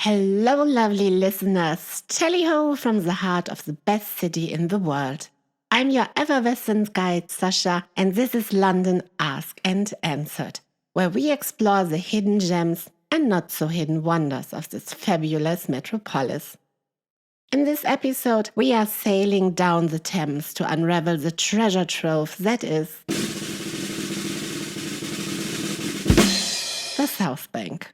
Hello, lovely listeners. Tally-ho from the heart of the best city in the world. I'm your effervescent guide, Sascha, and this is London Asked and Answered, where we explore the hidden gems and not so hidden wonders of this fabulous metropolis. In this episode, we are sailing down the Thames to unravel the treasure trove that is the South Bank.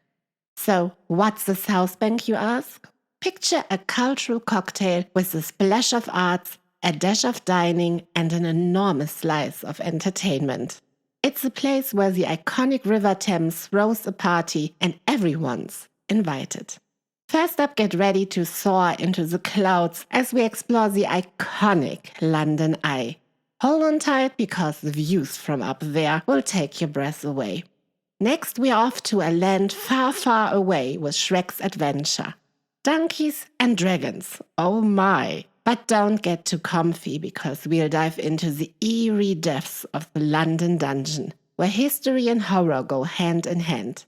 So, what's the South Bank, you ask? Picture a cultural cocktail with a splash of arts, a dash of dining, and an enormous slice of entertainment. It's a place where the iconic River Thames throws a party and everyone's invited. First up, get ready to soar into the clouds as we explore the iconic London Eye. Hold on tight because the views from up there will take your breath away. Next, we're off to a land far, far away with Shrek's adventure. Donkeys and dragons, oh my! But don't get too comfy because we'll dive into the eerie depths of the London dungeon, where history and horror go hand in hand.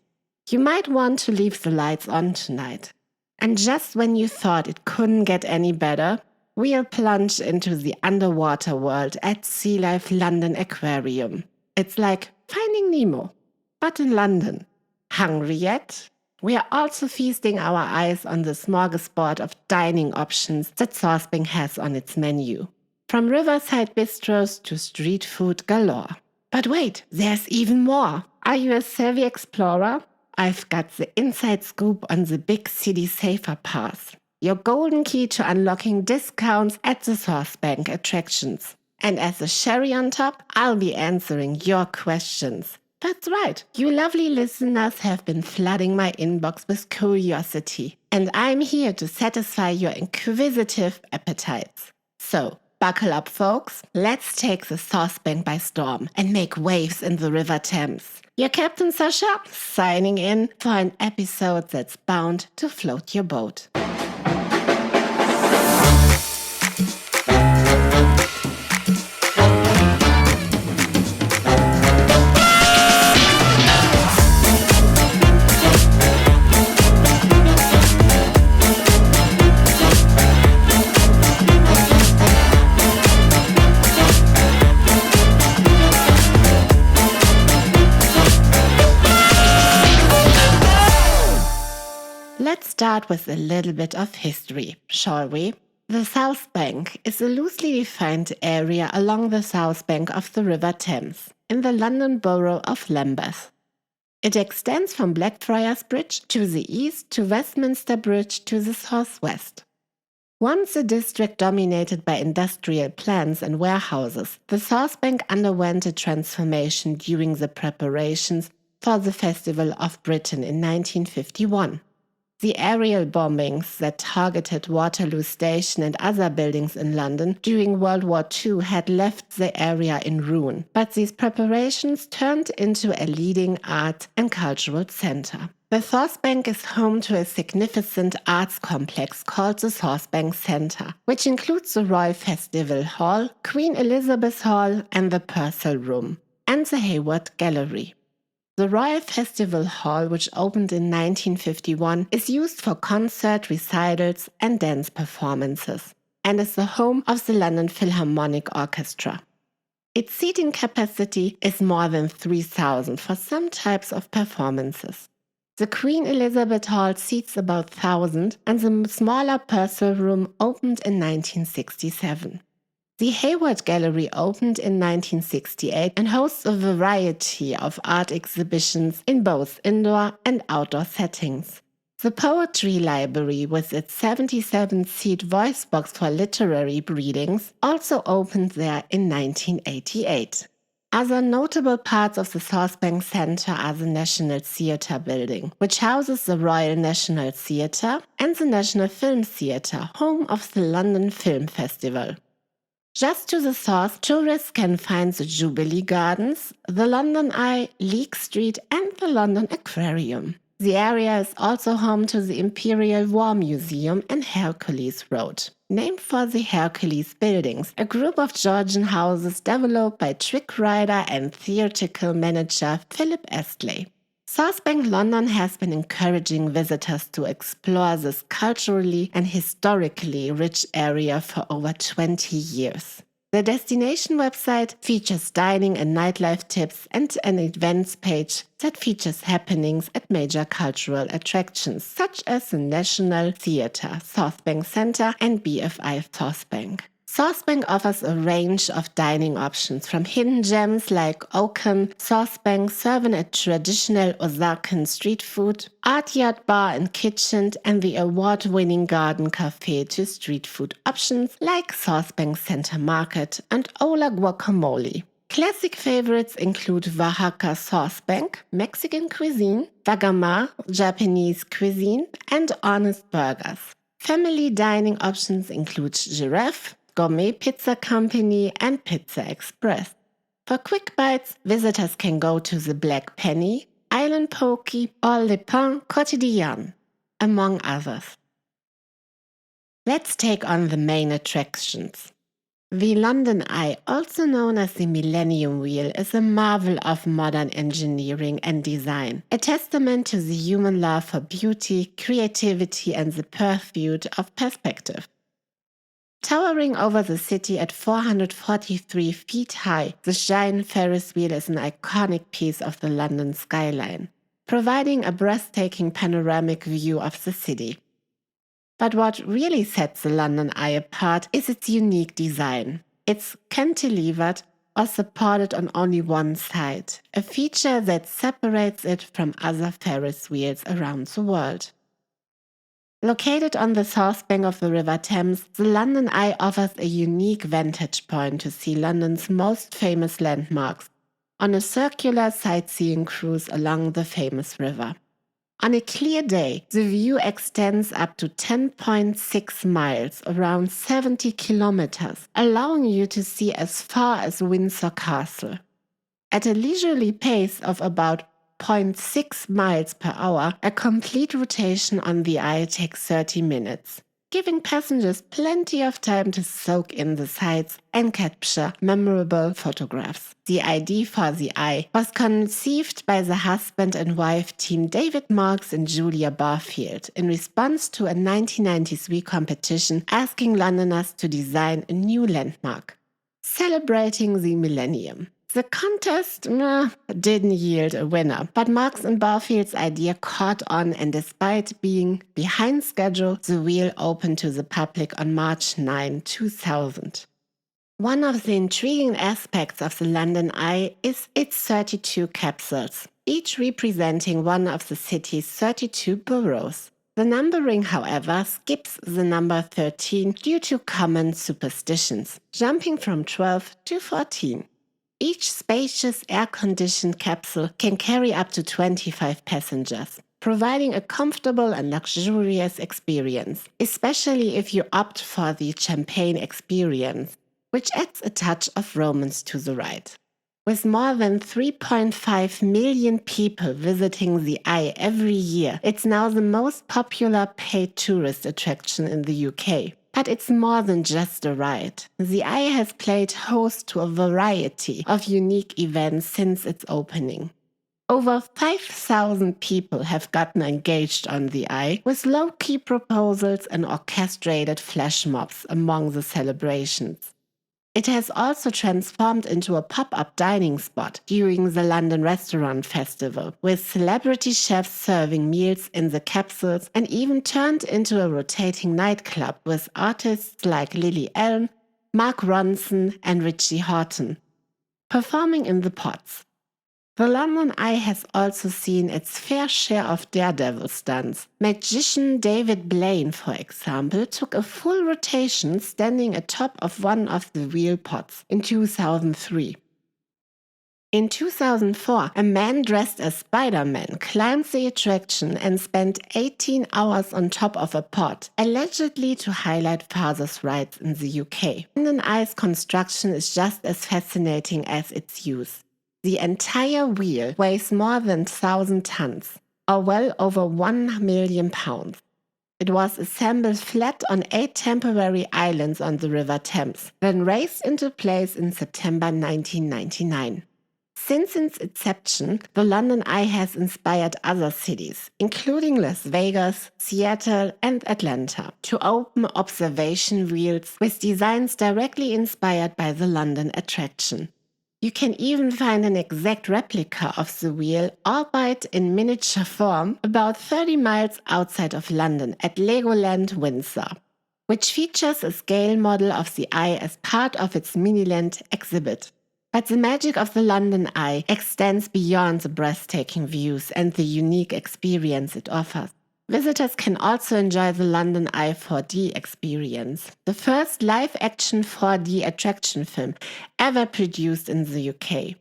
You might want to leave the lights on tonight. And just when you thought it couldn't get any better, we'll plunge into the underwater world at Sea Life London Aquarium. It's like Finding Nemo, but in London. Hungry yet? We are also feasting our eyes on the smorgasbord of dining options that South Bank has on its menu. From riverside bistros to street food galore. But wait, there's even more. Are you a savvy explorer? I've got the inside scoop on the big city safer pass. Your golden key to unlocking discounts at the South Bank attractions. And as a cherry on top, I'll be answering your questions. That's right, you lovely listeners have been flooding my inbox with curiosity, and I'm here to satisfy your inquisitive appetites. So, buckle up folks, let's take the South Bank by storm and make waves in the River Thames. Your Captain Sascha, signing in for an episode that's bound to float your boat. Let's start with a little bit of history, shall we? The South Bank is a loosely defined area along the south bank of the River Thames, in the London borough of Lambeth. It extends from Blackfriars Bridge to the east to Westminster Bridge to the southwest. Once a district dominated by industrial plants and warehouses, the South Bank underwent a transformation during the preparations for the Festival of Britain in 1951. The aerial bombings that targeted Waterloo Station and other buildings in London during World War II had left the area in ruin, but these preparations turned into a leading art and cultural centre. The South Bank is home to a significant arts complex called the South Bank Centre, which includes the Royal Festival Hall, Queen Elizabeth Hall and the Purcell Room, and the Hayward Gallery. The Royal Festival Hall, which opened in 1951, is used for concert recitals and dance performances, and is the home of the London Philharmonic Orchestra. Its seating capacity is more than 3,000 for some types of performances. The Queen Elizabeth Hall seats about 1,000, and the smaller Purcell Room opened in 1967. The Hayward Gallery opened in 1968 and hosts a variety of art exhibitions in both indoor and outdoor settings. The Poetry Library, with its 77-seat voice box for literary readings, also opened there in 1988. Other notable parts of the South Bank Centre are the National Theatre building, which houses the Royal National Theatre, and the National Film Theatre, home of the London Film Festival. Just to the south, tourists can find the Jubilee Gardens, the London Eye, Leek Street and the London Aquarium. The area is also home to the Imperial War Museum and Hercules Road, named for the Hercules Buildings, a group of Georgian houses developed by trick writer and theatrical manager Philip Astley. Southbank London has been encouraging visitors to explore this culturally and historically rich area for over 20 years. The destination website features dining and nightlife tips and an events page that features happenings at major cultural attractions such as the National Theatre, Southbank Centre and BFI Southbank. Southbank offers a range of dining options from hidden gems like Oaken, Southbank serving a traditional Osakan street food, art yard bar and kitchen, and the award-winning garden cafe to street food options like Southbank Center Market and Ola Guacamole. Classic favorites include Oaxaca Southbank, Mexican cuisine, Dagama, Japanese cuisine, and honest burgers. Family dining options include Giraffe, Gourmet Pizza Company, and Pizza Express. For quick bites, visitors can go to the Black Penny, Island Pokey, or Le Pain Quotidien, among others. Let's take on the main attractions. The London Eye, also known as the Millennium Wheel, is a marvel of modern engineering and design, a testament to the human love for beauty, creativity, and the pursuit of perspective. Towering over the city at 443 feet high, the giant Ferris wheel is an iconic piece of the London skyline, providing a breathtaking panoramic view of the city. But what really sets the London Eye apart is its unique design. It's cantilevered or supported on only one side, a feature that separates it from other Ferris wheels around the world. Located on the south bank of the River Thames, the London Eye offers a unique vantage point to see London's most famous landmarks on a circular sightseeing cruise along the famous river. On a clear day, the view extends up to 10.6 miles, around 70 kilometers, allowing you to see as far as Windsor Castle. At a leisurely pace of about 0.6 miles per hour, a complete rotation on the Eye takes 30 minutes, giving passengers plenty of time to soak in the sights and capture memorable photographs. The idea for the Eye was conceived by the husband and wife team David Marks and Julia Barfield in response to a 1993 competition asking Londoners to design a new landmark, celebrating the millennium. The contest didn't yield a winner, but Marks and Barfield's idea caught on, and despite being behind schedule, the wheel opened to the public on March 9, 2000. One of the intriguing aspects of the London Eye is its 32 capsules, each representing one of the city's 32 boroughs. The numbering, however, skips the number 13 due to common superstitions, jumping from 12 to 14. Each spacious air-conditioned capsule can carry up to 25 passengers, providing a comfortable and luxurious experience, especially if you opt for the champagne experience, which adds a touch of romance to the ride. With more than 3.5 million people visiting the Eye every year, it's now the most popular paid tourist attraction in the UK. But it's more than just a ride. The Eye has played host to a variety of unique events since its opening. Over 5,000 people have gotten engaged on the Eye, with low-key proposals and orchestrated flash mobs among the celebrations. It has also transformed into a pop-up dining spot during the London Restaurant Festival, with celebrity chefs serving meals in the capsules, and even turned into a rotating nightclub with artists like Lily Allen, Mark Ronson, and Richie Houghton performing in the pods. The London Eye has also seen its fair share of daredevil stunts. Magician David Blaine, for example, took a full rotation standing atop of one of the wheel pods in 2003. In 2004, a man dressed as Spider-Man climbed the attraction and spent 18 hours on top of a pod, allegedly to highlight father's rights in the UK. London Eye's construction is just as fascinating as its use. The entire wheel weighs more than 1,000 tons, or well over 1 million pounds. It was assembled flat on 8 temporary islands on the River Thames, then raised into place in September 1999. Since its inception, the London Eye has inspired other cities, including Las Vegas, Seattle, and Atlanta, to open observation wheels with designs directly inspired by the London attraction. You can even find an exact replica of the wheel, albeit in miniature form, about 30 miles outside of London at Legoland Windsor, which features a scale model of the Eye as part of its Miniland exhibit. But the magic of the London Eye extends beyond the breathtaking views and the unique experience it offers. Visitors can also enjoy the London Eye 4D experience, the first live-action 4D attraction film ever produced in the UK.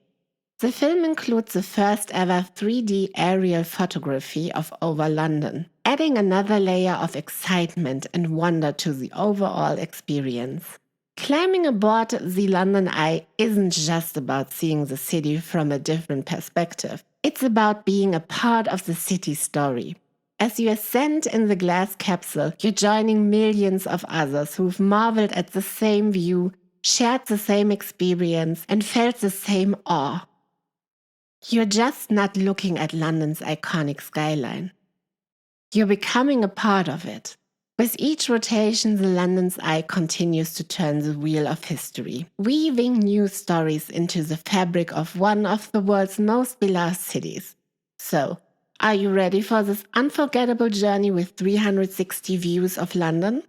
The film includes the first ever 3D aerial photography of over London, adding another layer of excitement and wonder to the overall experience. Climbing aboard the London Eye isn't just about seeing the city from a different perspective. It's about being a part of the city's story. As you ascend in the glass capsule, you're joining millions of others who've marveled at the same view, shared the same experience, and felt the same awe. You're just not looking at London's iconic skyline. You're becoming a part of it. With each rotation, the London's Eye continues to turn the wheel of history, weaving new stories into the fabric of one of the world's most beloved cities. So, are you ready for this unforgettable journey with 360 views of London?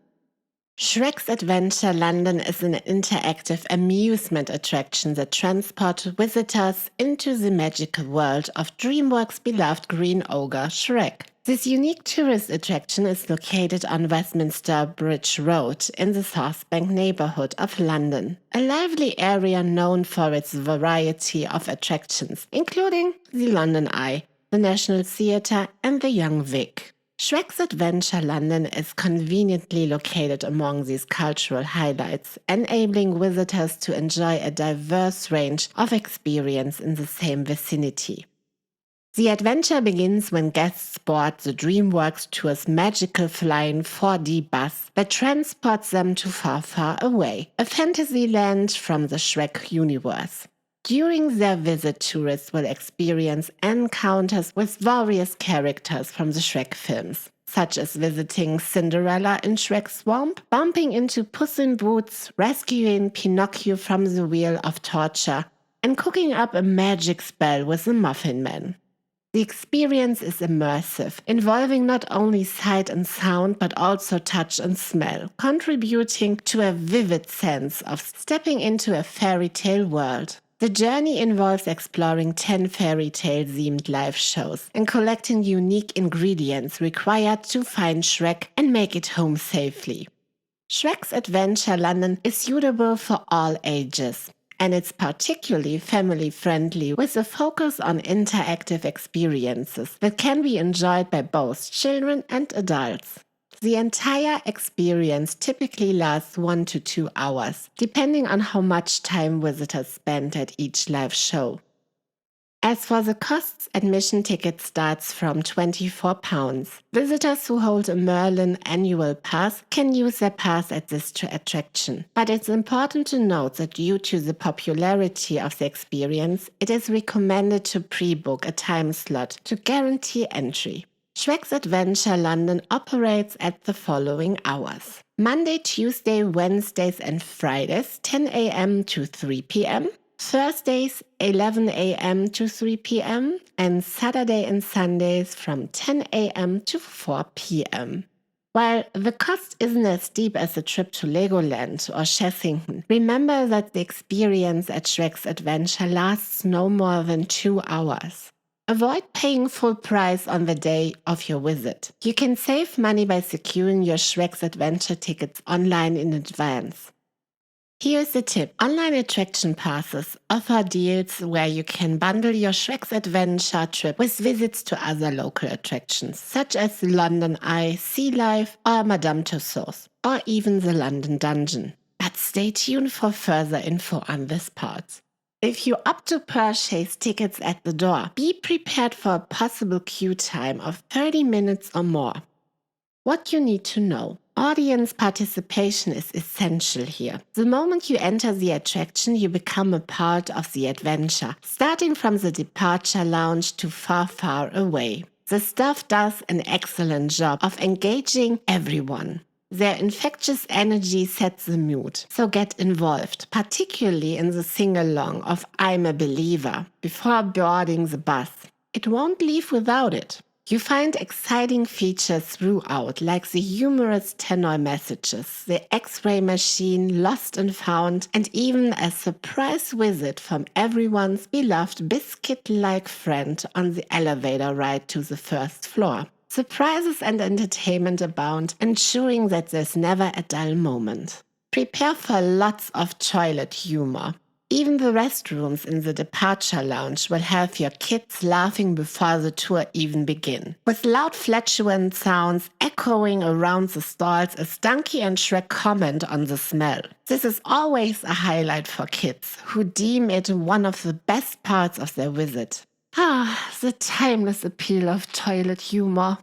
Shrek's Adventure London is an interactive amusement attraction that transports visitors into the magical world of DreamWorks' beloved green ogre Shrek. This unique tourist attraction is located on Westminster Bridge Road in the South Bank neighborhood of London, a lively area known for its variety of attractions, including the London Eye, the National Theatre, and the Young Vic. Shrek's Adventure London is conveniently located among these cultural highlights, enabling visitors to enjoy a diverse range of experience in the same vicinity. The adventure begins when guests board the DreamWorks Tour's magical flying 4D bus that transports them to Far, Far Away, a fantasy land from the Shrek universe. During their visit, tourists will experience encounters with various characters from the Shrek films, such as visiting Cinderella in Shrek's swamp, bumping into Puss in Boots, rescuing Pinocchio from the wheel of torture, and cooking up a magic spell with the Muffin Man. The experience is immersive, involving not only sight and sound but also touch and smell, contributing to a vivid sense of stepping into a fairy tale world. The journey involves exploring 10 fairy tale themed live shows and collecting unique ingredients required to find Shrek and make it home safely. Shrek's Adventure London is suitable for all ages, and it's particularly family-friendly with a focus on interactive experiences that can be enjoyed by both children and adults. The entire experience typically lasts 1 to 2 hours, depending on how much time visitors spend at each live show. As for the costs, admission ticket starts from £24. Visitors who hold a Merlin annual pass can use their pass at this attraction. But it's important to note that due to the popularity of the experience, it is recommended to pre-book a time slot to guarantee entry. Shrek's Adventure London operates at the following hours: Monday, Tuesday, Wednesdays and Fridays 10 a.m. to 3 p.m., Thursdays 11 a.m. to 3 p.m., and Saturday and Sundays from 10 a.m. to 4 p.m. While the cost isn't as steep as a trip to Legoland or Kensington, remember that the experience at Shrek's Adventure lasts no more than 2 hours. Avoid paying full price on the day of your visit. You can save money by securing your Shrek's Adventure tickets online in advance. Here's a tip. Online attraction passes offer deals where you can bundle your Shrek's Adventure trip with visits to other local attractions, such as the London Eye, Sea Life, or Madame Tussauds, or even the London Dungeon. But stay tuned for further info on this part. If you opt to purchase tickets at the door, be prepared for a possible queue time of 30 minutes or more. What you need to know. Audience participation is essential here. The moment you enter the attraction, you become a part of the adventure, starting from the departure lounge to far, far away. The staff does an excellent job of engaging everyone. Their infectious energy sets the mood, so get involved, particularly in the sing-along of I'm a Believer before boarding the bus. It won't leave without it. You find exciting features throughout, like the humorous tenor messages, the X-ray machine, lost and found, and even a surprise visit from everyone's beloved biscuit-like friend on the elevator ride to the first floor. Surprises and entertainment abound, ensuring that there's never a dull moment. Prepare for lots of toilet humor. Even the restrooms in the departure lounge will have your kids laughing before the tour even begins. With loud flatulent sounds echoing around the stalls as Donkey and Shrek comment on the smell. This is always a highlight for kids, who deem it one of the best parts of their visit. The timeless appeal of toilet humor.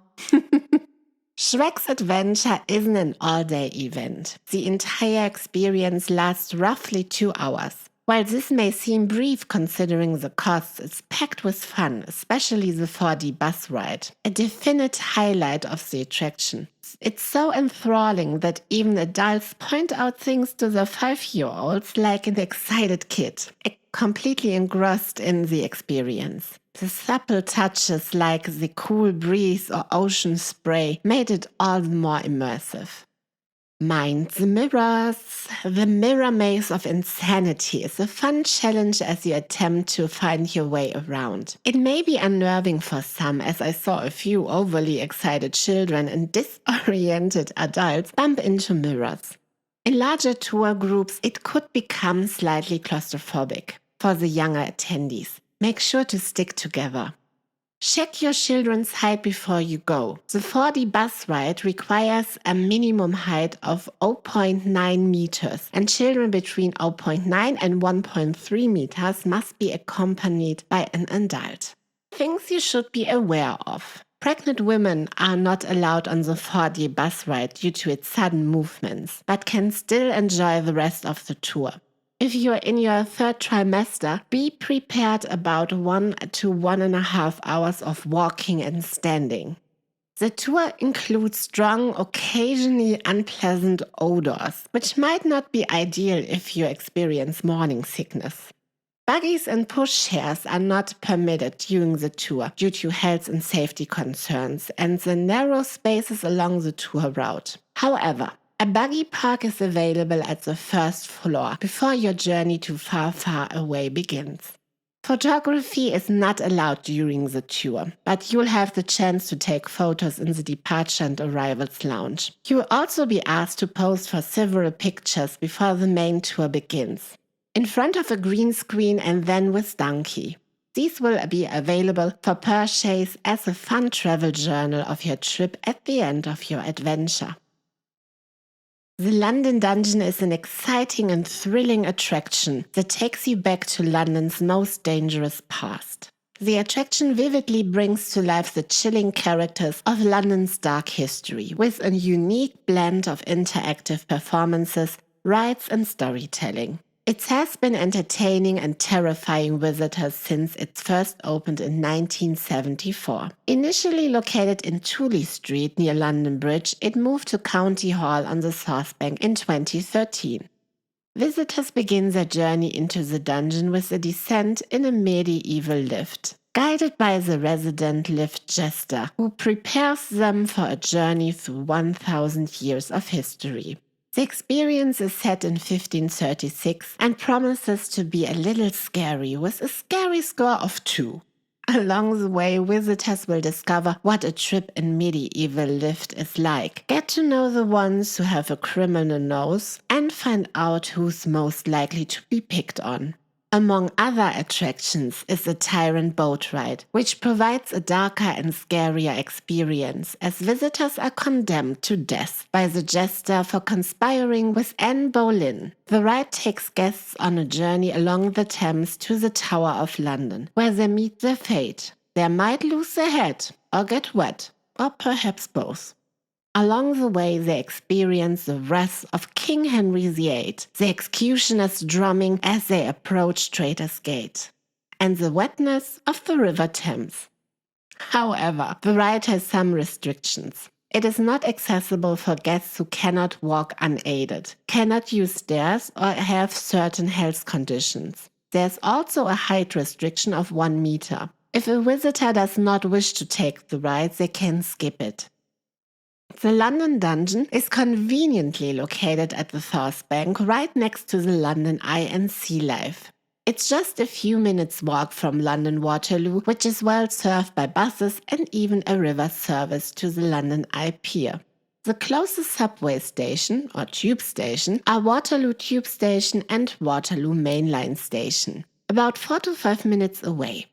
Shrek's adventure isn't an all-day event. The entire experience lasts roughly 2 hours. While this may seem brief considering the costs, it's packed with fun, especially the 4D bus ride, a definite highlight of the attraction. It's so enthralling that even adults point out things to their 5-year-olds like an excited kid, completely engrossed in the experience. The supple touches like the cool breeze or ocean spray made it all the more immersive. Mind the mirrors. The mirror maze of insanity is a fun challenge as you attempt to find your way around. It may be unnerving for some, as I saw a few overly excited children and disoriented adults bump into mirrors. In larger tour groups, it could become slightly claustrophobic. For the younger attendees, make sure to stick together. Check your children's height before you go. The 4D bus ride requires a minimum height of 0.9 meters, and children between 0.9 and 1.3 meters must be accompanied by an adult. Things you should be aware of. Pregnant women are not allowed on the 4D bus ride due to its sudden movements, but can still enjoy the rest of the tour. If you are in your 3rd trimester, be prepared about 1 to 1.5 hours of walking and standing. The tour includes strong, occasionally unpleasant odors, which might not be ideal if you experience morning sickness. Buggies and pushchairs are not permitted during the tour due to health and safety concerns and the narrow spaces along the tour route. However, a buggy park is available at the 1st floor before your journey to far, far away begins. Photography is not allowed during the tour, but you'll have the chance to take photos in the departure and arrivals lounge. You will also be asked to pose for several pictures before the main tour begins, in front of a green screen and then with Donkey. These will be available for purchase as a fun travel journal of your trip at the end of your adventure. The London Dungeon is an exciting and thrilling attraction that takes you back to London's most dangerous past. The attraction vividly brings to life the chilling characters of London's dark history, with a unique blend of interactive performances, rides, and storytelling. It has been entertaining and terrifying visitors since it first opened in 1974. Initially located in Tooley Street near London Bridge, it moved to County Hall on the South Bank in 2013. Visitors begin their journey into the dungeon with a descent in a medieval lift, guided by the resident lift jester, who prepares them for a journey through 1,000 years of history. The experience is set in 1536 and promises to be a little scary, with a scary score of 2. Along the way, visitors will discover what a trip in medieval lift is like, get to know the ones who have a criminal nose, and find out who's most likely to be picked on. Among other attractions is a Tyrant boat ride, which provides a darker and scarier experience as visitors are condemned to death by the jester for conspiring with Anne Boleyn. The ride takes guests on a journey along the Thames to the Tower of London, where they meet their fate. They might lose their head or get wet, or perhaps both. Along the way, they experience the wrath of King Henry VIII, the executioners drumming as they approach Traitor's Gate, and the wetness of the River Thames. However, the ride has some restrictions. It is not accessible for guests who cannot walk unaided, cannot use stairs, or have certain health conditions. There's also a height restriction of 1 meter. If a visitor does not wish to take the ride, they can skip it. The London Dungeon is conveniently located at the South Bank, right next to the London Eye and Sea Life. It's just a few minutes walk from London Waterloo, which is well served by buses and even a river service to the London Eye Pier. The closest subway station or tube station are Waterloo Tube Station and Waterloo Main Line Station, about 4 to 5 minutes away.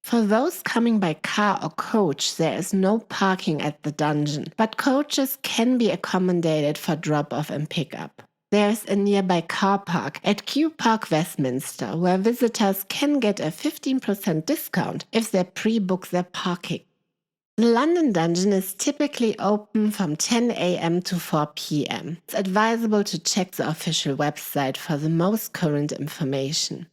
For those coming by car or coach, there is no parking at the dungeon, but coaches can be accommodated for drop-off and pick-up. There is a nearby car park at Q Park Westminster, where visitors can get a 15% discount if they pre-book their parking. The London Dungeon is typically open from 10 a.m. to 4 p.m. It's advisable to check the official website for the most current information.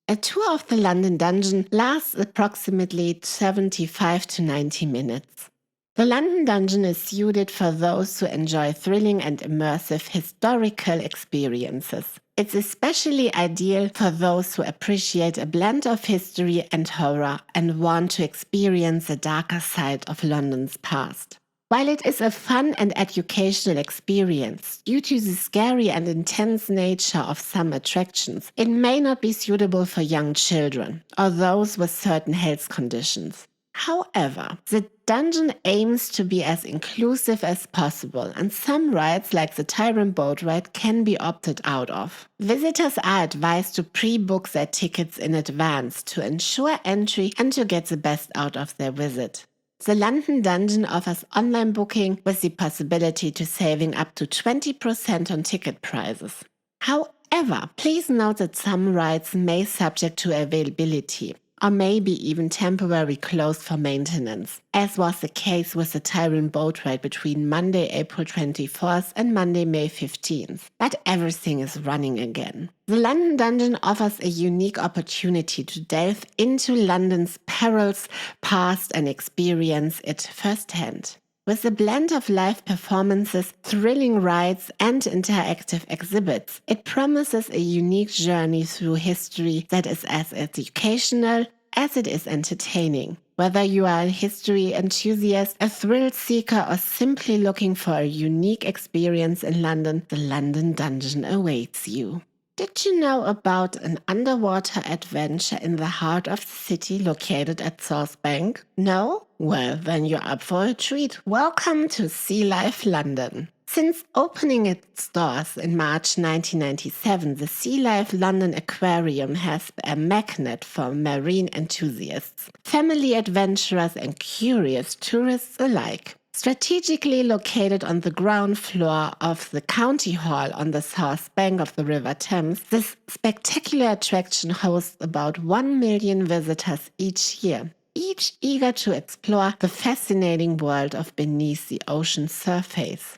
A tour of the London Dungeon lasts approximately 75 to 90 minutes. The London Dungeon is suited for those who enjoy thrilling and immersive historical experiences. It's especially ideal for those who appreciate a blend of history and horror and want to experience the darker side of London's past. While it is a fun and educational experience, due to the scary and intense nature of some attractions, it may not be suitable for young children or those with certain health conditions. However, the dungeon aims to be as inclusive as possible, and some rides like the Tyrant Boat Ride can be opted out of. Visitors are advised to pre-book their tickets in advance to ensure entry and to get the best out of their visit. The London Dungeon offers online booking with the possibility to saving up to 20% on ticket prices. However, please note that some rides may subject to availability, or maybe even temporarily closed for maintenance, as was the case with the Tyrant Boat Ride between Monday, April 24th and Monday, May 15th. But everything is running again. The London Dungeon offers a unique opportunity to delve into London's perils past and experience it firsthand. With a blend of live performances, thrilling rides, and interactive exhibits, it promises a unique journey through history that is as educational as it is entertaining. Whether you are a history enthusiast, a thrill seeker, or simply looking for a unique experience in London, the London Dungeon awaits you. Did you know about an underwater adventure in the heart of the city located at South Bank? No? Well, then you're up for a treat. Welcome to Sea Life London. Since opening its doors in March 1997, the Sea Life London Aquarium has been a magnet for marine enthusiasts, family adventurers, and curious tourists alike. Strategically located on the ground floor of the County Hall on the south bank of the River Thames, this spectacular attraction hosts about 1 million visitors each year, each eager to explore the fascinating world of beneath the ocean's surface.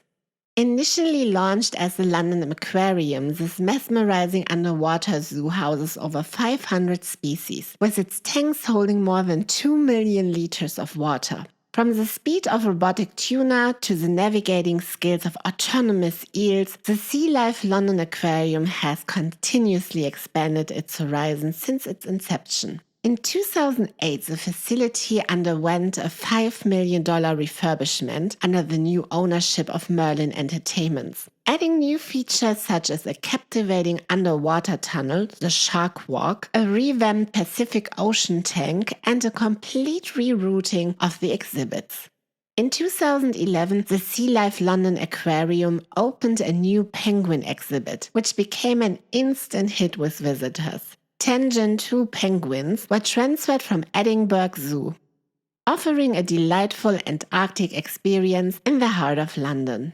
Initially launched as the London Aquarium, this mesmerizing underwater zoo houses over 500 species, with its tanks holding more than 2 million liters of water. From the speed of robotic tuna to the navigating skills of autonomous eels, the Sea Life London Aquarium has continuously expanded its horizons since its inception. In 2008, the facility underwent a $5 million refurbishment under the new ownership of Merlin Entertainments, adding new features such as a captivating underwater tunnel, the Shark Walk, a revamped Pacific Ocean tank, and a complete rerouting of the exhibits. In 2011, the Sea Life London Aquarium opened a new penguin exhibit, which became an instant hit with visitors. 10 Gen 2 penguins were transferred from Edinburgh Zoo, offering a delightful Antarctic experience in the heart of London.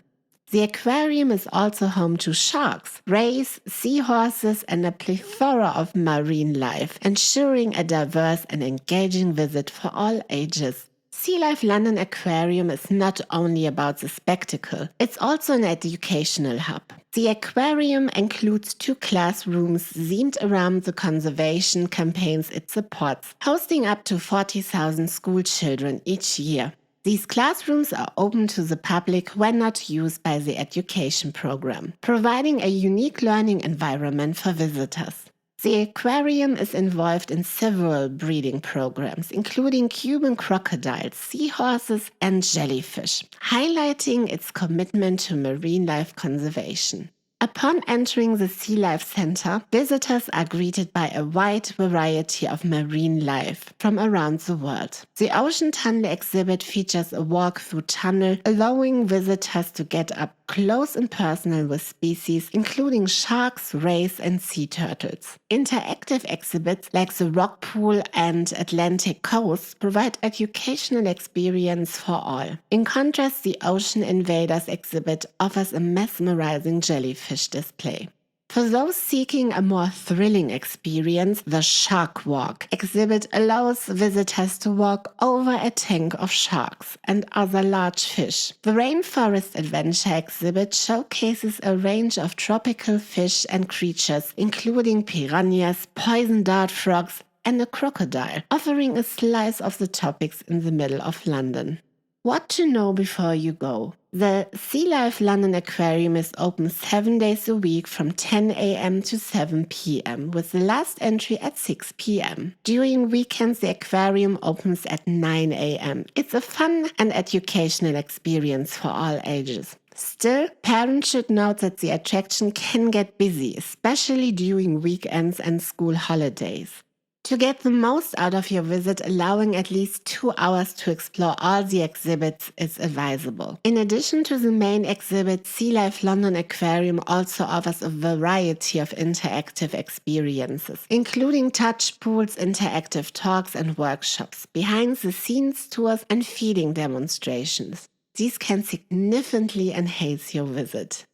The aquarium is also home to sharks, rays, seahorses, and a plethora of marine life, ensuring a diverse and engaging visit for all ages. Sea Life London Aquarium is not only about the spectacle, it's also an educational hub. The aquarium includes 2 classrooms themed around the conservation campaigns it supports, hosting up to 40,000 school children each year. These classrooms are open to the public when not used by the education program, providing a unique learning environment for visitors. The aquarium is involved in several breeding programs, including Cuban crocodiles, seahorses, and jellyfish, highlighting its commitment to marine life conservation. Upon entering the Sea Life Center, visitors are greeted by a wide variety of marine life from around the world. The Ocean Tunnel exhibit features a walk-through tunnel, allowing visitors to get up close and personal with species including sharks, rays, and sea turtles. Interactive exhibits like the Rock Pool and Atlantic Coast provide educational experience for all. In contrast, the Ocean Invaders exhibit offers a mesmerizing jellyfish display. For those seeking a more thrilling experience, the Shark Walk exhibit allows visitors to walk over a tank of sharks and other large fish. The Rainforest Adventure exhibit showcases a range of tropical fish and creatures, including piranhas, poison dart frogs, and a crocodile, offering a slice of the topics in the middle of London. What to know before you go? The Sea Life London Aquarium is open 7 days a week from 10 a.m. to 7 p.m. with the last entry at 6 p.m. During weekends, the aquarium opens at 9 a.m. It's a fun and educational experience for all ages. Still, parents should note that the attraction can get busy, especially during weekends and school holidays. To get the most out of your visit, allowing at least 2 hours to explore all the exhibits is advisable. In addition to the main exhibit, Sea Life London Aquarium also offers a variety of interactive experiences, including touch pools, interactive talks and workshops, behind-the-scenes tours and feeding demonstrations. These can significantly enhance your visit.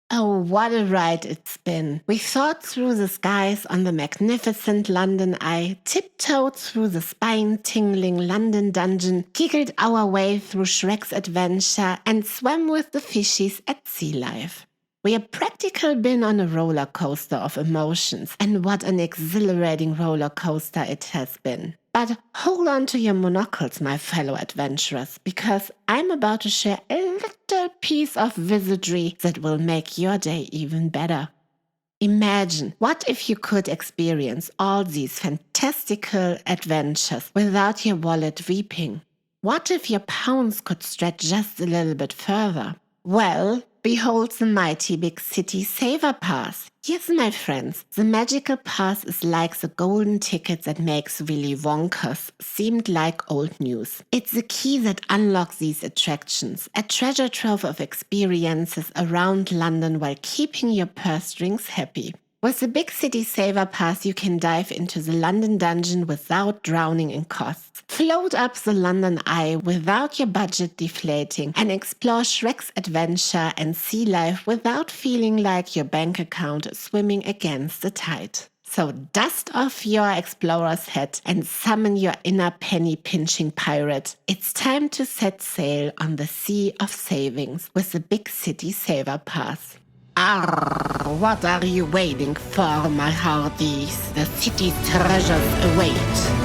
Oh, what a ride it's been. We soared through the skies on the magnificent London Eye, tiptoed through the spine-tingling London Dungeon, giggled our way through Shrek's Adventure, and swam with the fishies at Sea Life. We have practically been on a roller coaster of emotions, and what an exhilarating roller coaster it has been. But hold on to your monocles, my fellow adventurers, because I'm about to share a little piece of wizardry that will make your day even better. Imagine, what if you could experience all these fantastical adventures without your wallet weeping? What if your pounds could stretch just a little bit further? Well, behold the mighty big city saver pass. Yes, my friends, the magical pass is like the golden ticket that makes Willy Wonka's seemed like old news. It's the key that unlocks these attractions, a treasure trove of experiences around London while keeping your purse strings happy. With the Big City Saver Pass, you can dive into the London Dungeon without drowning in costs, float up the London Eye without your budget deflating, and explore Shrek's Adventure and Sea Life without feeling like your bank account is swimming against the tide. So dust off your explorer's hat and summon your inner penny-pinching pirate. It's time to set sail on the sea of savings with the Big City Saver Pass. Arr, what are you waiting for, my hearties? The city's treasures await.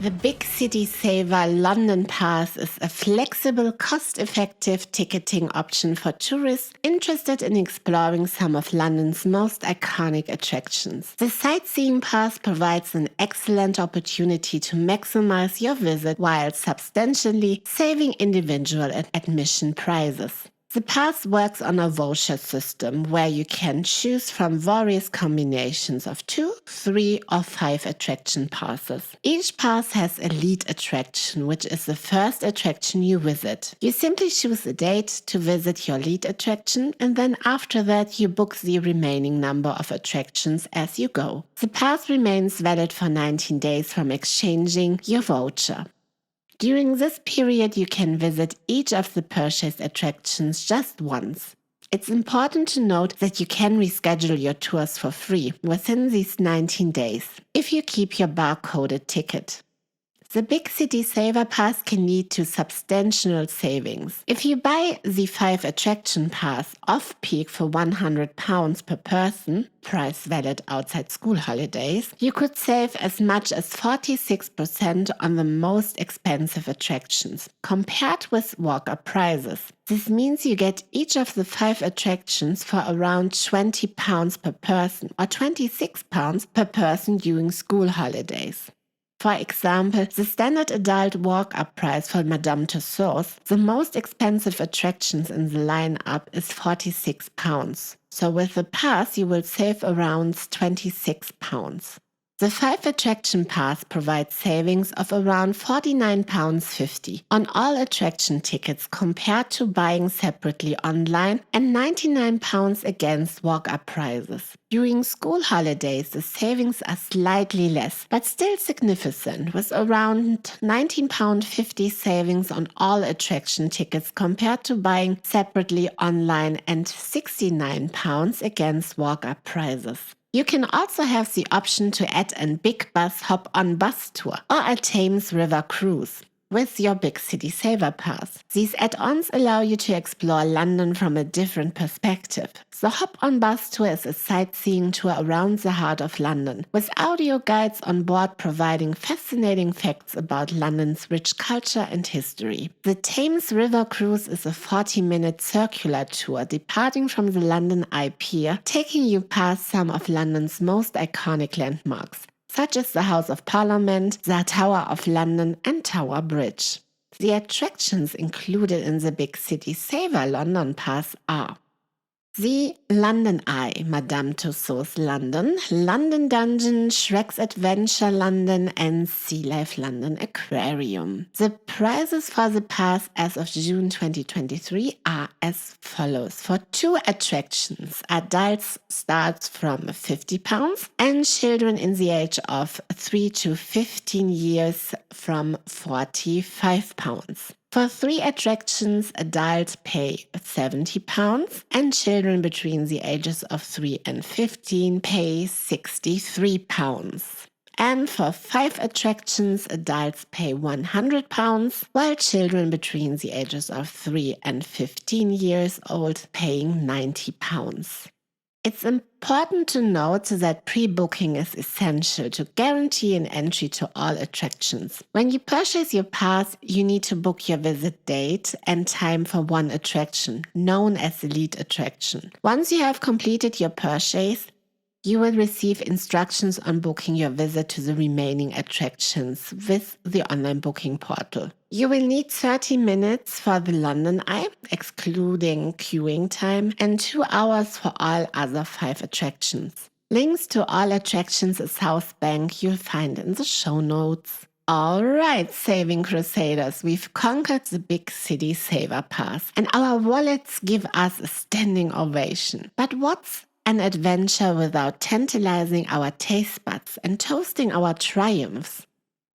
The Big City Saver London Pass is a flexible, cost-effective ticketing option for tourists interested in exploring some of London's most iconic attractions. The Sightseeing Pass provides an excellent opportunity to maximize your visit while substantially saving individual admission prices. The pass works on a voucher system where you can choose from various combinations of 2, 3, or 5 attraction passes. Each pass has a lead attraction, which is the first attraction you visit. You simply choose a date to visit your lead attraction, and then after that you book the remaining number of attractions as you go. The pass remains valid for 19 days from exchanging your voucher. During this period, you can visit each of the purchased attractions just once. It's important to note that you can reschedule your tours for free within these 19 days if you keep your barcoded ticket. The Big City Saver Pass can lead to substantial savings. If you buy the 5 attraction pass off-peak for £100 per person, price valid outside school holidays, you could save as much as 46% on the most expensive attractions, compared with walk-up prices. This means you get each of the 5 attractions for around £20 per person or £26 per person during school holidays. For example, the standard adult walk-up price for Madame Tussauds, the most expensive attractions in the line-up, is £46. So with the pass, you will save around £26. The 5 attraction pass provides savings of around £49.50 on all attraction tickets compared to buying separately online, and £99 against walk-up prices. During school holidays, the savings are slightly less, but still significant, with around £19.50 savings on all attraction tickets compared to buying separately online, and £69 against walk-up prices. You can also have the option to add a big bus hop-on bus tour or a Thames River cruise with your Big City Saver Pass. These add-ons allow you to explore London from a different perspective. The hop-on bus tour is a sightseeing tour around the heart of London, with audio guides on board providing fascinating facts about London's rich culture and history. The Thames River cruise is a 40-minute circular tour departing from the London Eye Pier, taking you past some of London's most iconic landmarks, such as the House of Parliament, the Tower of London and Tower Bridge. The attractions included in the Big City Saver London Pass are the London Eye, Madame Tussauds London, London Dungeon, Shrek's Adventure London, and Sea Life London Aquarium. The prices for the pass as of June 2023 are as follows. For 2 attractions, adults start from £50 and children in the age of 3 to 15 years from £45. For 3 attractions, adults pay £70 and children between the ages of 3 and 15 pay £63. And for 5 attractions, adults pay £100, while children between the ages of 3 and 15 years old paying £90. It's important to note that pre-booking is essential to guarantee an entry to all attractions. When you purchase your pass, you need to book your visit date and time for one attraction, known as the lead attraction. Once you have completed your purchase, you will receive instructions on booking your visit to the remaining attractions with the online booking portal. You will need 30 minutes for the London Eye, excluding queuing time, and 2 hours for all other 5 attractions. Links to all attractions at South Bank you'll find in the show notes. Alright, Saving Crusaders, we've conquered the Big City Saver Pass, and our wallets give us a standing ovation. But what's an adventure without tantalizing our taste buds and toasting our triumphs?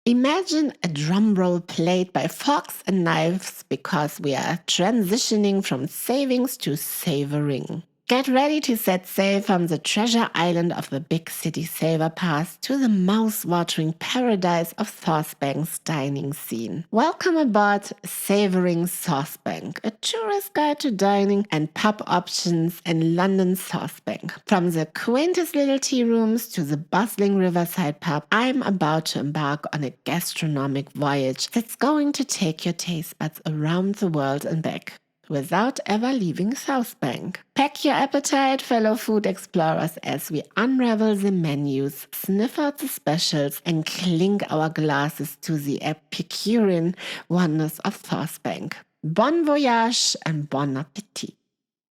Imagine a drum roll played by forks and knives because we are transitioning from savings to savoring. Get ready to set sail from the treasure island of the Big City Saver Pass to the mouth-watering paradise of Saucebank's dining scene. Welcome aboard Savoring Saucebank, a tourist guide to dining and pub options in London Saucebank. From the quaintest little tea rooms to the bustling riverside pub, I'm about to embark on a gastronomic voyage that's going to take your taste buds around the world and back, without ever leaving Southbank. Pack your appetite, fellow food explorers, as we unravel the menus, sniff out the specials, and clink our glasses to the Epicurean wonders of Southbank. Bon voyage and bon appetit.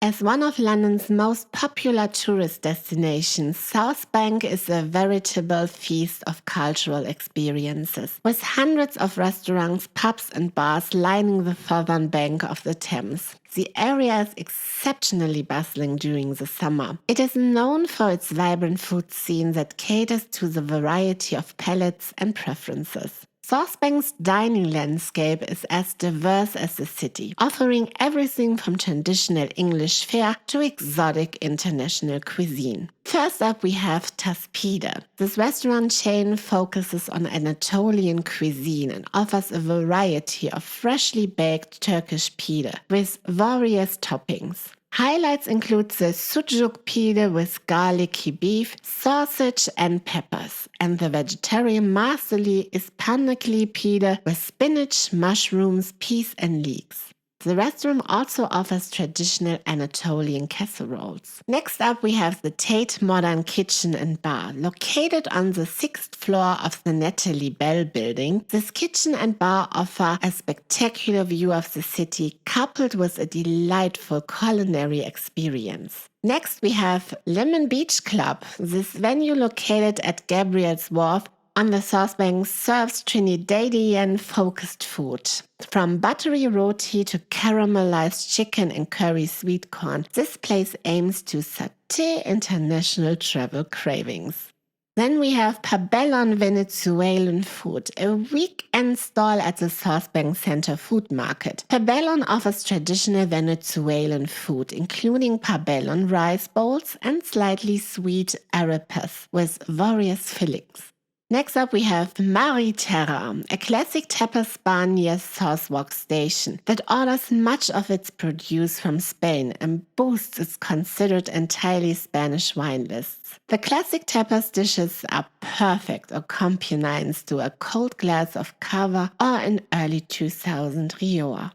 As one of London's most popular tourist destinations, Southbank is a veritable feast of cultural experiences, with hundreds of restaurants, pubs and bars lining the southern bank of the Thames. The area is exceptionally bustling during the summer. It is known for its vibrant food scene that caters to the variety of palates and preferences. Southbank's dining landscape is as diverse as the city, offering everything from traditional English fare to exotic international cuisine. First up, we have Taspide. This restaurant chain focuses on Anatolian cuisine and offers a variety of freshly baked Turkish pide with various toppings. Highlights include the sucuk pide with garlicky beef, sausage and peppers, and the vegetarian masterly is panakli pide with spinach, mushrooms, peas and leeks. The restaurant also offers traditional Anatolian casseroles. Next up, we have the Tate Modern Kitchen and Bar. Located on the 6th floor of the Natalie Bell building, this kitchen and bar offer a spectacular view of the city coupled with a delightful culinary experience. Next, we have Lemon Beach Club. This venue located at Gabriel's Wharf on the South Bank serves Trinidadian-focused food. From buttery roti to caramelized chicken and curry sweet corn, this place aims to satisfy international travel cravings. Then we have Pabellon Venezuelan Food, a weekend stall at the South Bank Center Food Market. Pabellon offers traditional Venezuelan food, including pabellon rice bowls and slightly sweet arepas with various fillings. Next up, we have Mariterra, a classic tapas bar near Southwark Station that orders much of its produce from Spain and boasts its considered entirely Spanish wine lists. The classic tapas dishes are perfect accompaniments to a cold glass of cava or an early 2000 Rioja.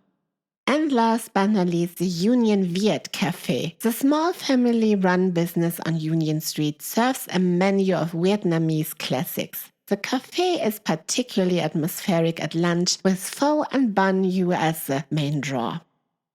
And last but not least, the Union Viet Cafe. The small family-run business on Union Street serves a menu of Vietnamese classics. The cafe is particularly atmospheric at lunch, with pho and bun you as the main draw.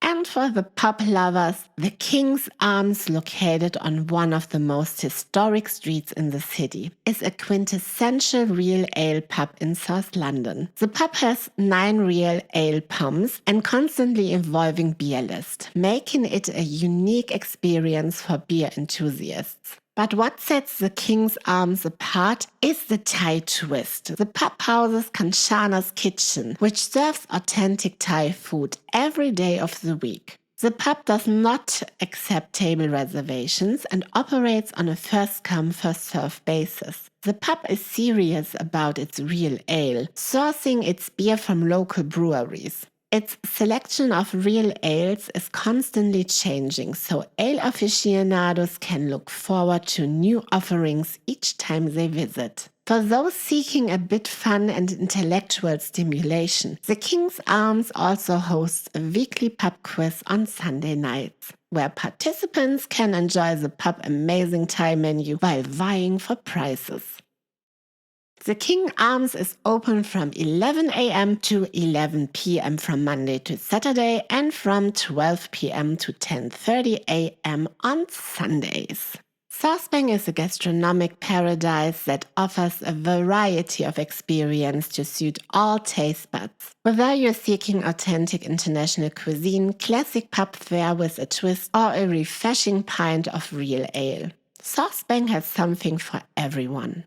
And for the pub lovers, the King's Arms, located on one of the most historic streets in the city, is a quintessential real ale pub in South London. The pub has 9 real ale pumps and constantly evolving beer list, making it a unique experience for beer enthusiasts. But what sets the King's Arms apart is the Thai twist. The pub houses Kanchana's Kitchen, which serves authentic Thai food every day of the week. The pub does not accept table reservations and operates on a first-come, first-served basis. The pub is serious about its real ale, sourcing its beer from local breweries. Its selection of real ales is constantly changing, so ale aficionados can look forward to new offerings each time they visit. For those seeking a bit fun and intellectual stimulation, the King's Arms also hosts a weekly pub quiz on Sunday nights, where participants can enjoy the pub's amazing Thai menu while vying for prizes. The King Arms is open from 11 a.m. to 11 p.m. from Monday to Saturday and from 12 p.m. to 10:30 a.m. on Sundays. Southbank is a gastronomic paradise that offers a variety of experience to suit all taste buds. Whether you're seeking authentic international cuisine, classic pub fare with a twist, or a refreshing pint of real ale, Southbank has something for everyone.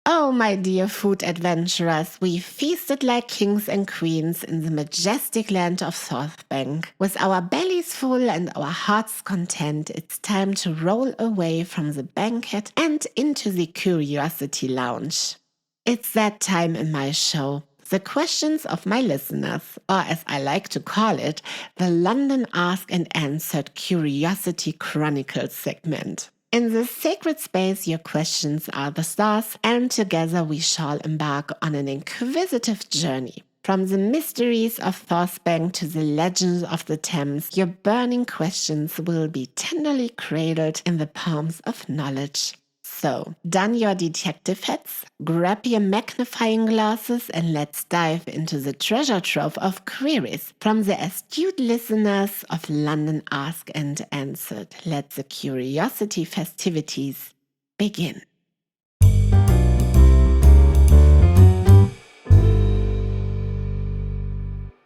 Oh, my dear food adventurers, we feasted like kings and queens in the majestic land of Southbank. With our bellies full and our hearts content, it's time to roll away from the banquet and into the Curiosity Lounge. It's that time in my show. The questions of my listeners, or as I like to call it, the London Ask and Answered Curiosity Chronicles segment. In this sacred space, your questions are the stars, and together we shall embark on an inquisitive journey. From the mysteries of Southbank to the legends of the Thames, your burning questions will be tenderly cradled in the palms of knowledge. So, done your detective hats? Grab your magnifying glasses and let's dive into the treasure trove of queries from the astute listeners of London Ask and Answered. Let the curiosity festivities begin.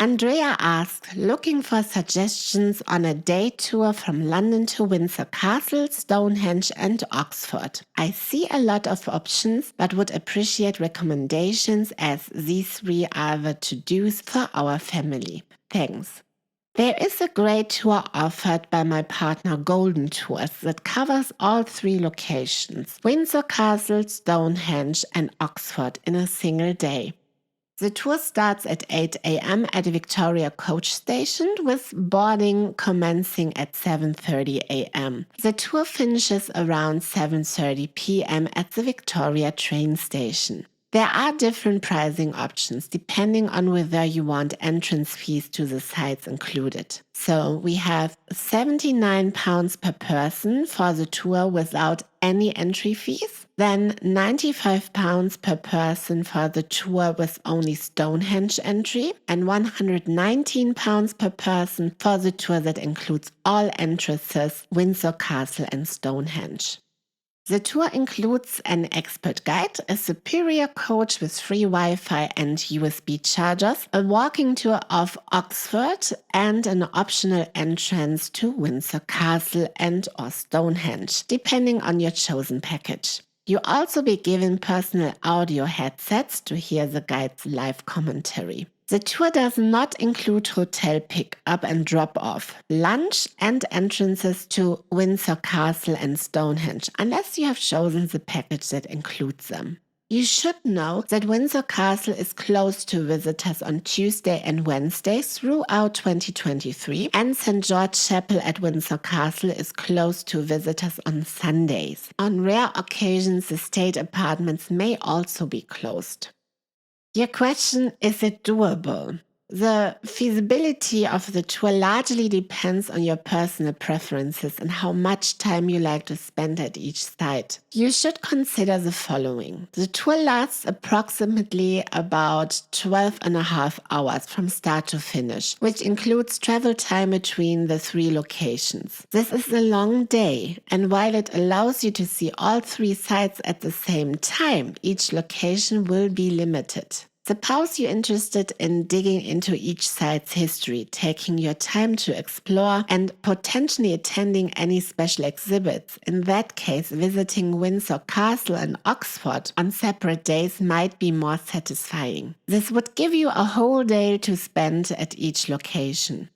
Andrea asks, looking for suggestions on a day tour from London to Windsor Castle, Stonehenge and Oxford. I see a lot of options, but would appreciate recommendations as these three are the to-dos for our family. Thanks. There is a great tour offered by my partner Golden Tours that covers all three locations, Windsor Castle, Stonehenge and Oxford in a single day. The tour starts at 8 a.m. at Victoria Coach Station with boarding commencing at 7:30 a.m. The tour finishes around 7:30 p.m. at the Victoria train station. There are different pricing options depending on whether you want entrance fees to the sites included. So we have £79 per person for the tour without any entry fees, then £95 per person for the tour with only Stonehenge entry, and £119 per person for the tour that includes all entrances, Windsor Castle and Stonehenge. The tour includes an expert guide, a superior coach with free Wi-Fi and USB chargers, a walking tour of Oxford, and an optional entrance to Windsor Castle and or Stonehenge, depending on your chosen package. You'll also be given personal audio headsets to hear the guide's live commentary. The tour does not include hotel pick-up and drop-off, lunch, and entrances to Windsor Castle and Stonehenge, unless you have chosen the package that includes them. You should know that Windsor Castle is closed to visitors on Tuesday and Wednesday throughout 2023, and St. George Chapel at Windsor Castle is closed to visitors on Sundays. On rare occasions, the state apartments may also be closed. Your question, is it doable? The feasibility of the tour largely depends on your personal preferences and how much time you like to spend at each site. You should consider the following. The tour lasts approximately about 12.5 hours from start to finish, which includes travel time between the three locations. This is a long day, and while it allows you to see all three sites at the same time, each location will be limited. Suppose you're interested in digging into each site's history, taking your time to explore, and potentially attending any special exhibits. In that case, visiting Windsor Castle and Oxford on separate days might be more satisfying. This would give you a whole day to spend at each location.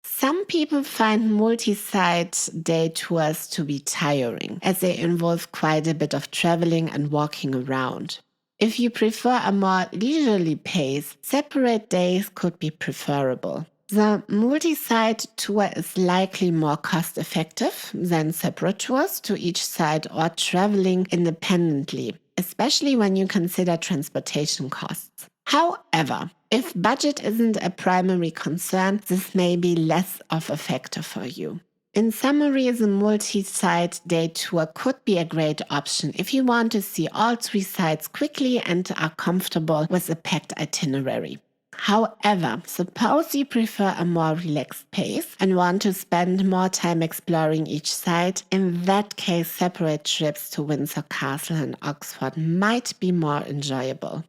Some people find multi-site day tours to be tiring, as they involve quite a bit of traveling and walking around. If you prefer a more leisurely pace, separate days could be preferable. The multi-site tour is likely more cost-effective than separate tours to each site or traveling independently, especially when you consider transportation costs. However, if budget isn't a primary concern, this may be less of a factor for you. In summary, the multi-site day tour could be a great option if you want to see all three sites quickly and are comfortable with a packed itinerary. However, suppose you prefer a more relaxed pace and want to spend more time exploring each site. In that case, separate trips to Windsor Castle and Oxford might be more enjoyable.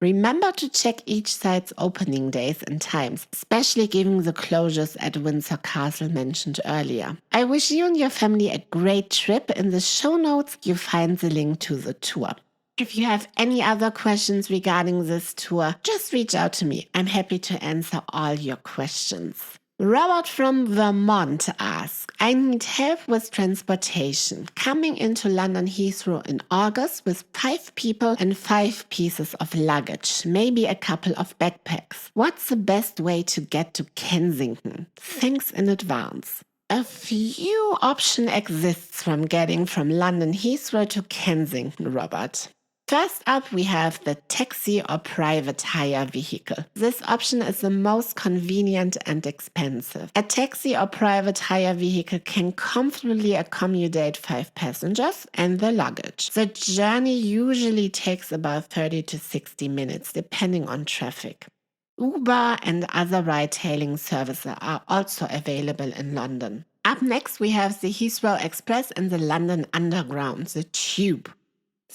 Remember to check each site's opening days and times, especially given the closures at Windsor Castle mentioned earlier. I wish you and your family a great trip. In the show notes, you'll find the link to the tour. If you have any other questions regarding this tour, just reach out to me. I'm happy to answer all your questions. Robert from Vermont asks, I need help with transportation. Coming into London Heathrow in August with 5 people and 5 pieces of luggage, maybe a couple of backpacks. What's the best way to get to Kensington? Thanks in advance. A few options exist from getting from London Heathrow to Kensington, Robert. First up, we have the taxi or private hire vehicle. This option is the most convenient and expensive. A taxi or private hire vehicle can comfortably accommodate 5 passengers and the luggage. The journey usually takes about 30 to 60 minutes, depending on traffic. Uber and other ride-hailing services are also available in London. Up next, we have the Heathrow Express and the London Underground, the Tube.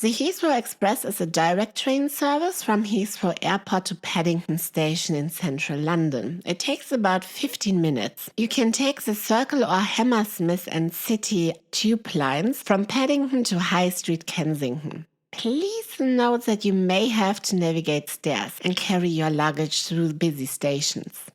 The Heathrow Express is a direct train service from Heathrow Airport to Paddington Station in central London. It takes about 15 minutes. You can take the Circle or Hammersmith and City tube lines from Paddington to High Street, Kensington. Please note that you may have to navigate stairs and carry your luggage through busy stations.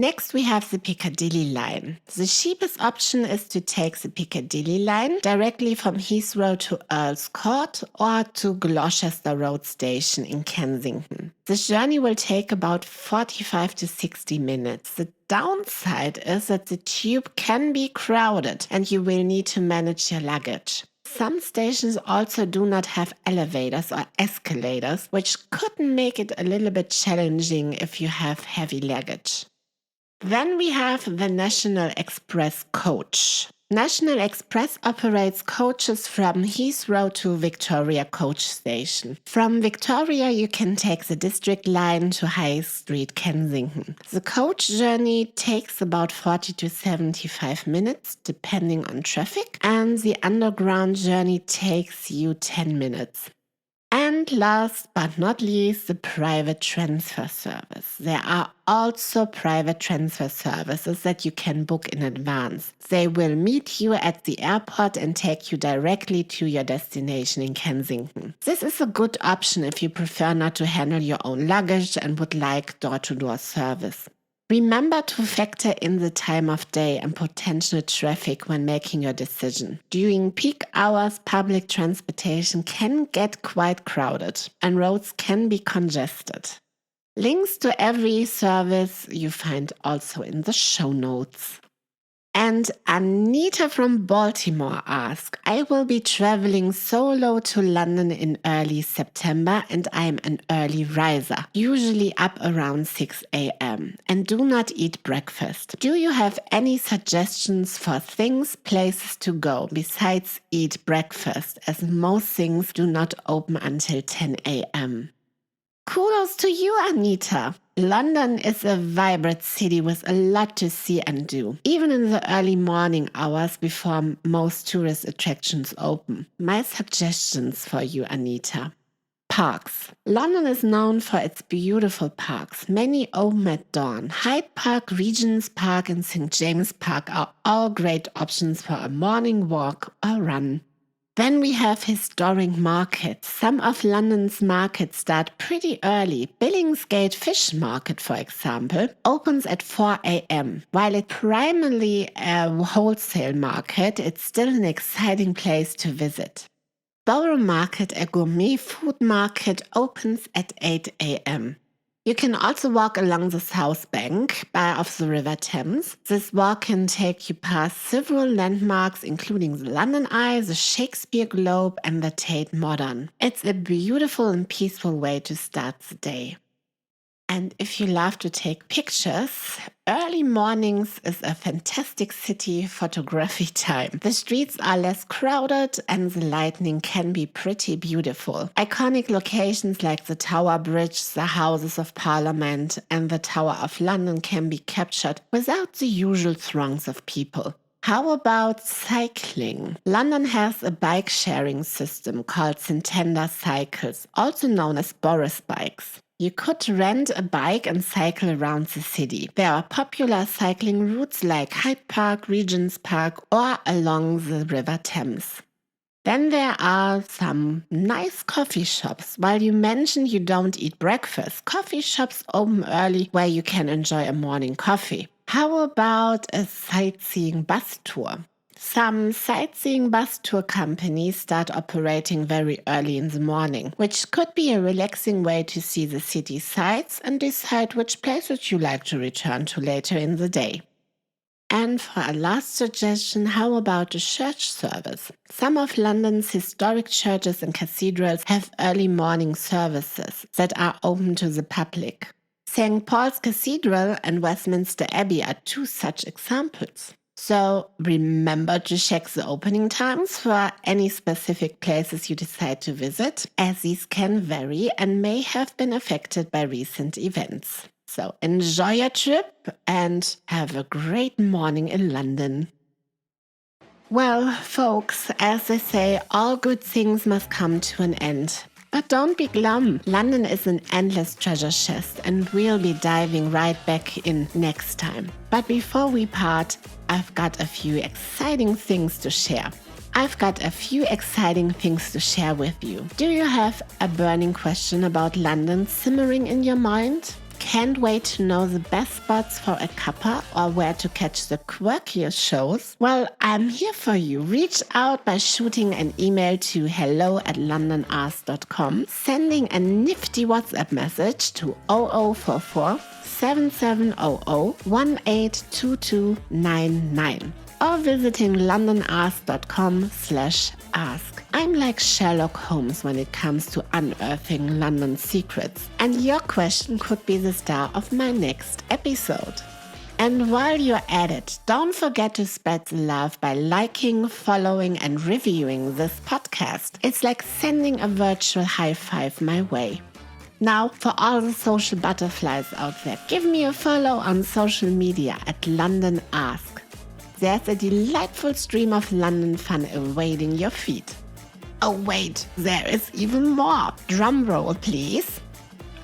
Next, we have the Piccadilly line. The cheapest option is to take the Piccadilly line directly from Heathrow to Earl's Court or to Gloucester Road Station in Kensington. This journey will take about 45 to 60 minutes. The downside is that the tube can be crowded and you will need to manage your luggage. Some stations also do not have elevators or escalators, which could make it a little bit challenging if you have heavy luggage. Then we have the National Express coach. National Express operates coaches from Heathrow to Victoria Coach Station. From Victoria, you can take the District line to High Street, Kensington. The coach journey takes about 40 to 75 minutes, depending on traffic, and the underground journey takes you 10 minutes. And last but not least, the private transfer service. There are also private transfer services that you can book in advance. They will meet you at the airport and take you directly to your destination in Kensington. This is a good option if you prefer not to handle your own luggage and would like door-to-door service. Remember to factor in the time of day and potential traffic when making your decision. During peak hours, public transportation can get quite crowded and roads can be congested. Links to every service you find also in the show notes. And Anita from Baltimore asked, I will be traveling solo to London in early September and I'm an early riser, usually up around 6 a.m. and do not eat breakfast. Do you have any suggestions for things, places to go besides eat breakfast, as most things do not open until 10 a.m.? Kudos to you, Anita. London is a vibrant city with a lot to see and do, even in the early morning hours before most tourist attractions open. My suggestions for you, Anita. Parks. London is known for its beautiful parks. Many open at dawn. Hyde Park, Regent's Park and St. James Park are all great options for a morning walk or run. Then we have historic markets. Some of London's markets start pretty early. Billingsgate Fish Market, for example, opens at 4 a.m. While it's primarily a wholesale market, it's still an exciting place to visit. Borough Market, a gourmet food market, opens at 8 a.m. You can also walk along the south bank of the River Thames. This walk can take you past several landmarks, including the London Eye, the Shakespeare Globe, and the Tate Modern. It's a beautiful and peaceful way to start the day. And if you love to take pictures, early mornings is a fantastic city photography time. The streets are less crowded and the lighting can be pretty beautiful. Iconic locations like the Tower Bridge, the Houses of Parliament, and the Tower of London can be captured without the usual throngs of people. How about cycling? London has a bike sharing system called Santander Cycles, also known as Boris bikes. You could rent a bike and cycle around the city. There are popular cycling routes like Hyde Park, Regent's Park, or along the River Thames. Then there are some nice coffee shops. While you mentioned you don't eat breakfast, coffee shops open early where you can enjoy a morning coffee. How about a sightseeing bus tour? Some sightseeing bus tour companies start operating very early in the morning, which could be a relaxing way to see the city sights and decide which places you like to return to later in the day. And for a last suggestion, how about a church service? Some of London's historic churches and cathedrals have early morning services that are open to the public. St. Paul's Cathedral and Westminster Abbey are two such examples. So remember to check the opening times for any specific places you decide to visit, as these can vary and may have been affected by recent events. So enjoy your trip and have a great morning in London. Well, folks, as they say, all good things must come to an end. But don't be glum. London is an endless treasure chest, and we'll be diving right back in next time. But before we part, I've got a few exciting things to share. With you. Do you have a burning question about London simmering in your mind? Can't wait to know the best spots for a cuppa or where to catch the quirkiest shows? Well, I'm here for you. Reach out by shooting an email to hello@londonask.com, sending a nifty WhatsApp message to 0044 7700 182299 or visiting londonask.com/ask. I'm like Sherlock Holmes when it comes to unearthing London secrets, and your question could be the star of my next episode. And while you're at it, don't forget to spread the love by liking, following, and reviewing this podcast. It's like sending a virtual high five my way. Now, for all the social butterflies out there, give me a follow on social media at London Ask. There's a delightful stream of London fun awaiting your feet. Oh wait, there is even more. Drum roll, please.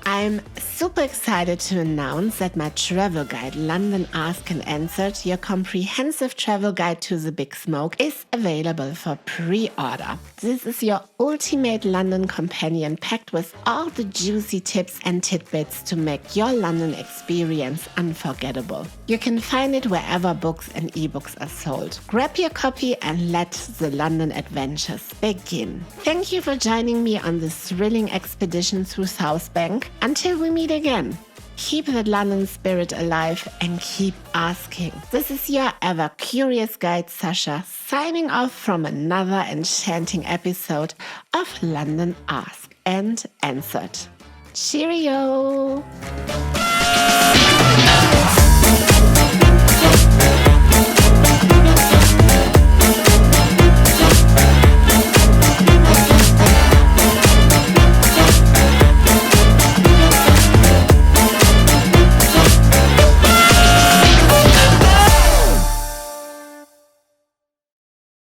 I'm super excited to announce that my travel guide, London Ask and Answered, your comprehensive travel guide to the Big Smoke, is available for pre-order. This is your ultimate London companion packed with all the juicy tips and tidbits to make your London experience unforgettable. You can find it wherever books and ebooks are sold. Grab your copy and let the London adventures begin. Thank you for joining me on this thrilling expedition through South Bank. Until we meet again, keep the London spirit alive and keep asking. This is your ever curious guide, Sascha, signing off from another enchanting episode of London Ask and Answered. Cheerio!